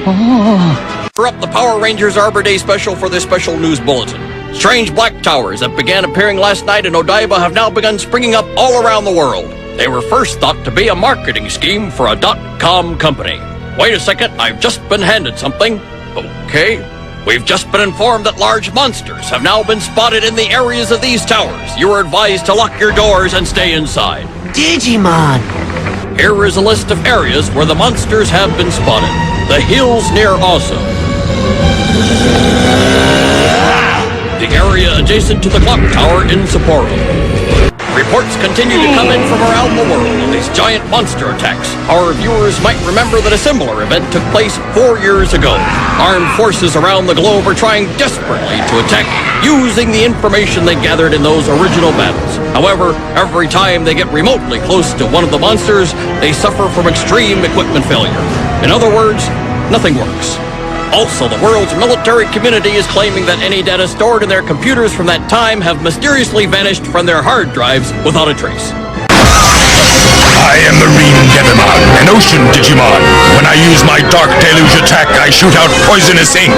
We're up the Power Rangers Arbor Day special for this special news bulletin. Strange black towers that began appearing last night in Odaiba have now begun springing up all around the world. They were first thought to be a marketing scheme for a .com company. Wait a second, I've just been handed something. Okay. We've just been informed that large monsters have now been spotted in the areas of these towers. You are advised to lock your doors and stay inside. Digimon! Here is a list of areas where the monsters have been spotted. The hills near Osu. The area adjacent to the clock tower in Sapporo. Reports continue to come in from around the world of these giant monster attacks. Our viewers might remember that a similar event took place 4 years ago. Armed forces around the globe are trying desperately to attack using the information they gathered in those original battles. However, every time they get remotely close to one of the monsters, they suffer from extreme equipment failure. In other words, nothing works. Also, the world's military community is claiming that any data stored in their computers from that time have mysteriously vanished from their hard drives without a trace. I am Marine Devimon, an ocean Digimon. When I use my Dark Deluge attack, I shoot out poisonous ink.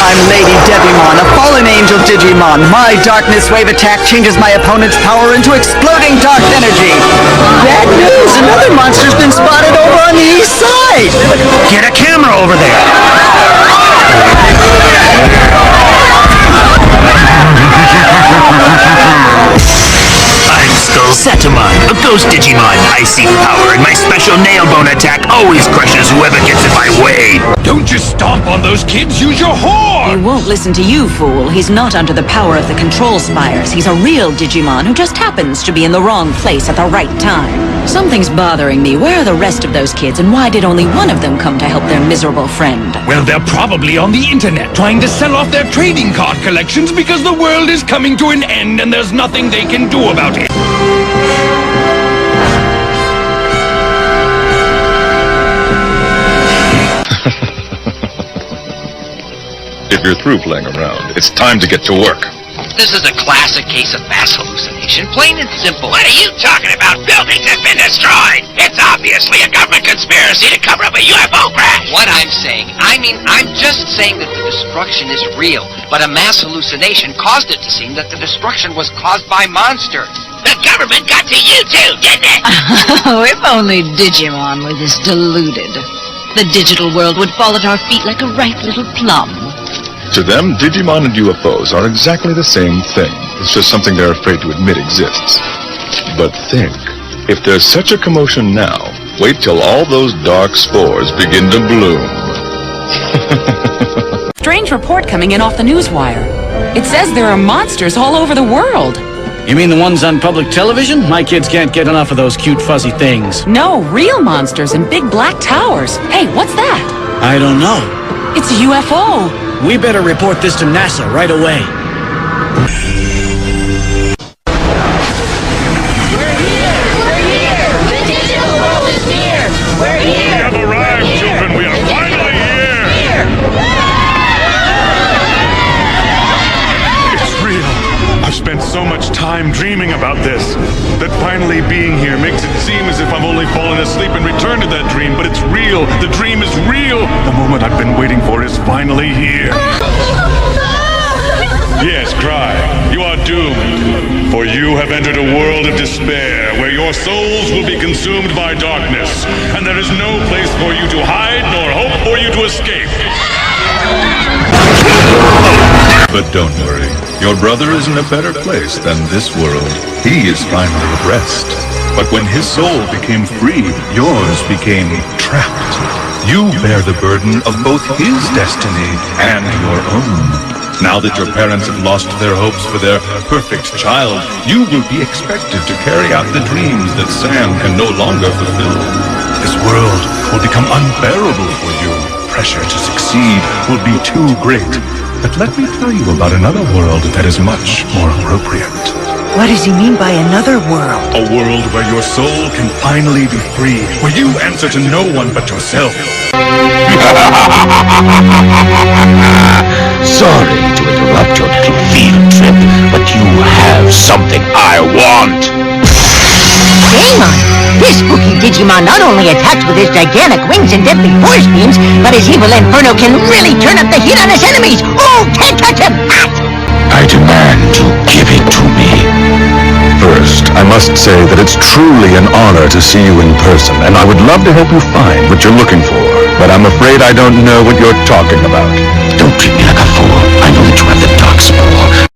I'm Lady Devimon, a fallen angel Digimon. My darkness wave attack changes my opponent's power into exploding dark energy. Bad news! Another monster's been spotted over on the east side! Get a camera over there! I'm Sentient, a ghost Digimon. I see power, and my special nail bone attack always crushes whoever gets in my way. Don't just stomp on those kids, use your horn! He won't listen to you, fool. He's not under the power of the control spires. He's a real Digimon who just happens to be in the wrong place at the right time. Something's bothering me. Where are the rest of those kids, and why did only one of them come to help their miserable friend? Well, they're probably on the internet trying to sell off their trading card collections because the world is coming to an end and there's nothing they can do about it. If you're through playing around, it's time to get to work. This is a classic case of mass hallucination, plain and simple. What are you talking about? Buildings have been destroyed! It's obviously a government conspiracy to cover up a UFO crash! What I'm just saying that the destruction is real, but a mass hallucination caused it to seem that the destruction was caused by monsters. The government got to you too, didn't it? Oh, if only Digimon were this deluded. The digital world would fall at our feet like a ripe little plum. To them, Digimon and UFOs are exactly the same thing. It's just something they're afraid to admit exists. But think, if there's such a commotion now, wait till all those dark spores begin to bloom. Strange report coming in off the newswire. It says there are monsters all over the world. You mean the ones on public television? My kids can't get enough of those cute fuzzy things. No, real monsters in big black towers. Hey, what's that? I don't know. It's a UFO. We better report this to NASA right away. We're here! The digital world is here! We're here! We have arrived, children! We are finally here! It's real! I've spent so much time dreaming about this that finally being here makes it seem as if I've only fallen asleep and returned to that dream, but it's real! The dream is real! The moment I've been waiting for is finally here! Yes, cry. You are doomed. For you have entered a world of despair, where your souls will be consumed by darkness, and there is no place for you to hide, nor hope for you to escape. But don't worry, your brother is in a better place than this world. He is finally at rest. But when his soul became free, yours became trapped. You bear the burden of both his destiny and your own. Now that your parents have lost their hopes for their perfect child, you will be expected to carry out the dreams that Sam can no longer fulfill. This world will become unbearable for you. Pressure to succeed will be too great. But let me tell you about another world that is much more appropriate. What does he mean by another world? A world where your soul can finally be free, where you answer to no one but yourself. Sorry to interrupt your little field trip, but you have something I want. Damon! This spooky Digimon not only attacks with his gigantic wings and deadly force beams, but his evil Inferno can really turn up the heat on his enemies! Oh, can't touch him! Ah! I demand you give it to me. First, I must say that it's truly an honor to see you in person, and I would love to help you find what you're looking for. But I'm afraid I don't know what you're talking about. Don't treat me like a fool. I know that you have the dark spore.